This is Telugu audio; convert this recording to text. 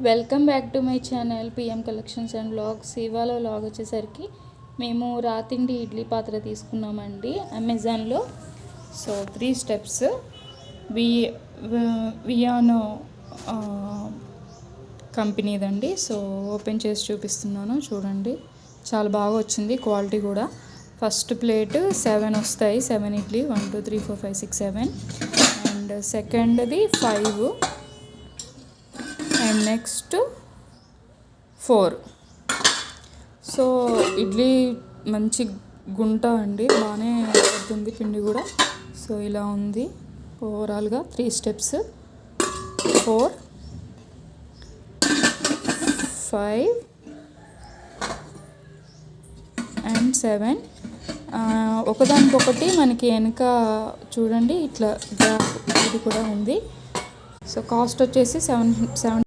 Welcome back to my channel PM collections and vlogs. ఇవాళ వ్లాగ్ వచ్చేసరికి మేము రాతిండి ఇడ్లీ పాత్ర తీసుకున్నామండి అమెజాన్లో. సో 3 స్టెప్స్ వియానో కంపెనీదండి. సో ఓపెన్ చేసి చూపిస్తున్నాను, చూడండి. చాలా బాగా వచ్చింది, క్వాలిటీ కూడా. ఫస్ట్ ప్లేట్ 7 వస్తాయి, 7 ఇడ్లీ, 1 2 3 4 5 6 7. అండ్ సెకండ్ది 5 అండ్ నెక్స్ట్ 4. సో ఇడ్లీ మంచి గుంట అండి, బాగానే పడుతుంది పిండి కూడా. సో ఇలా ఉంది ఓవరాల్గా 3 స్టెప్స్, 4 5 అండ్ 7. ఒకదానికొకటి మనకి వెనక చూడండి ఇట్లా గ్యాప్ ఇది కూడా ఉంది. సో కాస్ట్ వచ్చేసి 7